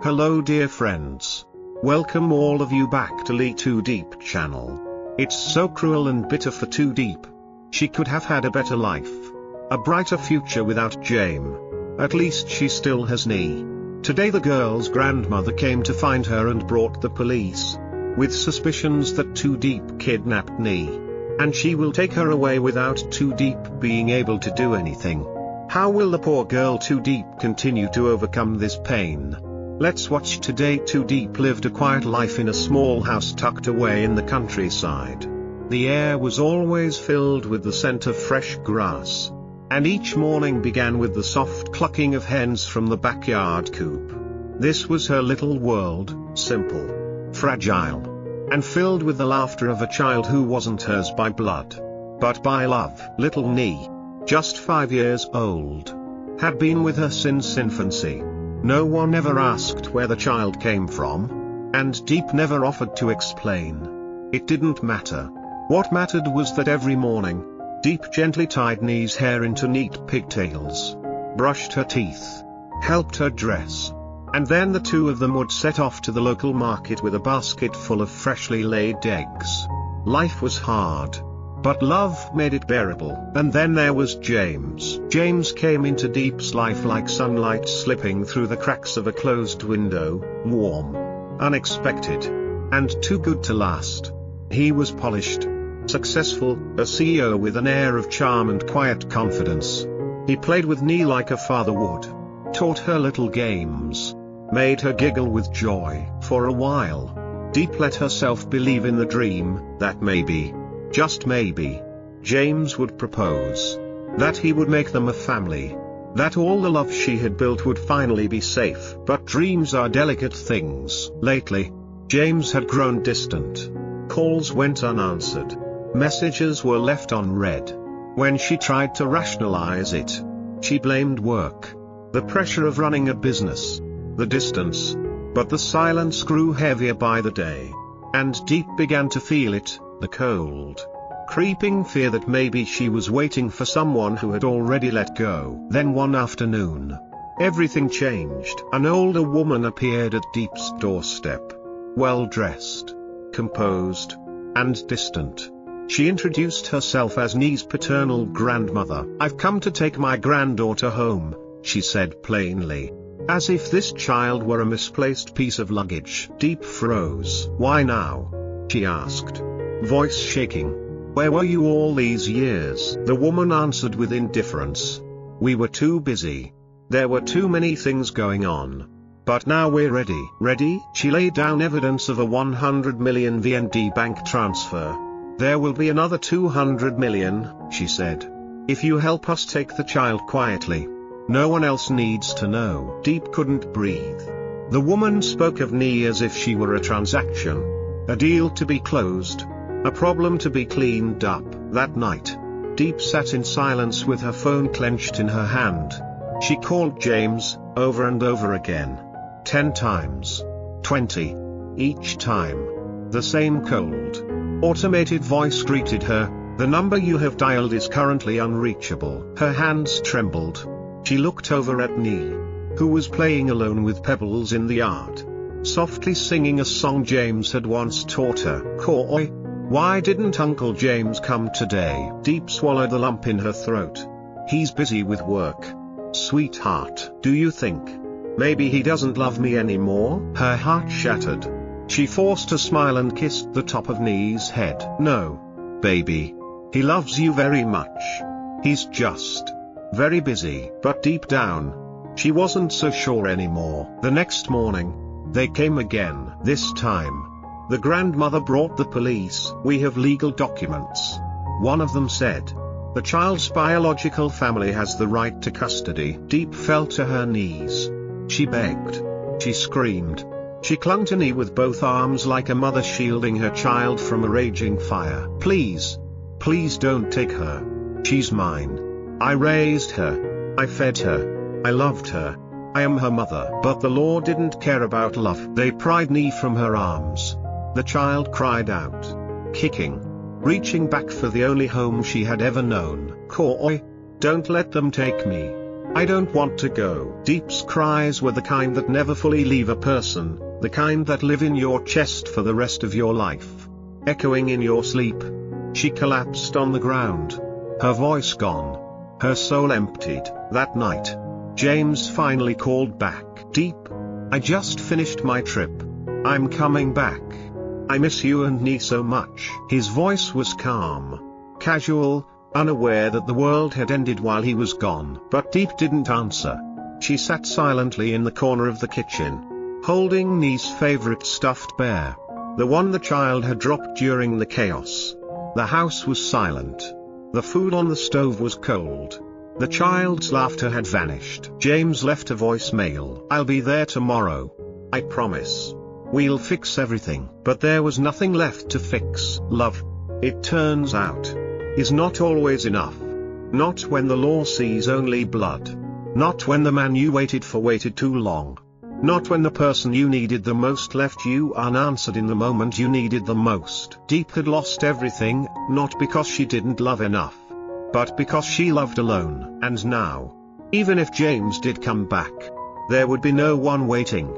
Hello dear friends. Welcome all of you back to Lytudiep channel. It's so cruel and bitter for Diep. She could have had a better life. A brighter future without James. At least she still has Nee. Today the girl's grandmother came to find her and brought the police. With suspicions that Diep kidnapped Nee. And she will take her away without Diep being able to do anything. How will the poor girl Diep continue to overcome this pain? Let's watch today. Diep lived a quiet life in a small house tucked away in the countryside. The air was always filled with the scent of fresh grass. And each morning began with the soft clucking of hens from the backyard coop. This was her little world, simple, fragile, and filled with the laughter of a child who wasn't hers by blood, but by love. Little Nee, just 5 years old, had been with her since infancy. No one ever asked where the child came from, and Diep never offered to explain. It didn't matter. What mattered was that every morning, Diep gently tied Nee's hair into neat pigtails, brushed her teeth, helped her dress, and then the two of them would set off to the local market with a basket full of freshly laid eggs. Life was hard, but love made it bearable. And then there was James. James came into Diep's life like sunlight slipping through the cracks of a closed window, warm, unexpected, and too good to last. He was polished, successful, a CEO with an air of charm and quiet confidence. He played with Nee like a father would, taught her little games, made her giggle with joy. For a while, Diep let herself believe in the dream that maybe, just maybe, James would propose, that he would make them a family, that all the love she had built would finally be safe. But dreams are delicate things. Lately, James had grown distant. Calls went unanswered. Messages were left unread. When she tried to rationalize it, she blamed work, the pressure of running a business, the distance. But the silence grew heavier by the day. And Diep began to feel it, the cold, creeping fear that maybe she was waiting for someone who had already let go. Then one afternoon, everything changed. An older woman appeared at Diep's doorstep, well-dressed, composed, and distant. She introduced herself as Nee's paternal grandmother. "I've come to take my granddaughter home," she said plainly, as if this child were a misplaced piece of luggage. Diep froze. "Why now?" she asked, voice shaking. "Where were you all these years?" The woman answered with indifference. "We were too busy. There were too many things going on. But now we're ready." Ready? She laid down evidence of a 100 million VND bank transfer. "There will be another 200 million, she said, "if you help us take the child quietly. No one else needs to know." Diep couldn't breathe. The woman spoke of Nee as if she were a transaction, a deal to be closed, a problem to be cleaned up. That night, Diep sat in silence with her phone clenched in her hand. She called James, over and over again. 10 times. 20. Each time, the same cold, automated voice greeted her. "The number you have dialed is currently unreachable." Her hands trembled. She looked over at Nee, who was playing alone with pebbles in the yard, softly singing a song James had once taught her. "Coy, why didn't Uncle James come today?" Diep swallowed the lump in her throat. "He's busy with work. Sweetheart, do you think maybe he doesn't love me anymore?" Her heart shattered. She forced a smile and kissed the top of Nee's head. "No, baby. He loves you very much. He's just very busy." But deep down, she wasn't so sure anymore. The next morning, they came again. This time, the grandmother brought the police. "We have legal documents," one of them said. "The child's biological family has the right to custody." Diep fell to her knees. She begged. She screamed. She clung to Nee with both arms like a mother shielding her child from a raging fire. "Please, please don't take her. She's mine. I raised her. I fed her. I loved her. I am her mother." But the law didn't care about love. They pried Nee from her arms. The child cried out, kicking, reaching back for the only home she had ever known. "Coy, don't let them take me. I don't want to go. Diep's cries were the kind that never fully leave a person, the kind that live in your chest for the rest of your life, echoing in your sleep. She collapsed on the ground, her voice gone, her soul emptied. That night, James finally called back. Diep, I just finished my trip. I'm coming back. I miss you and me so much. His voice was calm, casual, unaware that the world had ended while he was gone. But Diep didn't answer. She sat silently in the corner of the kitchen, holding Nee's favorite stuffed bear, the one the child had dropped during the chaos. The house was silent. The food on the stove was cold. The child's laughter had vanished. James left a voicemail. I'll be there tomorrow. I promise. We'll fix everything. But there was nothing left to fix. Love, it turns out, is not always enough. Not when the law sees only blood. Not when the man you waited for waited too long. Not when the person you needed the most left you unanswered in the moment you needed them most. Diep had lost everything, not because she didn't love enough, but because she loved alone. And now, even if James did come back, there would be no one waiting.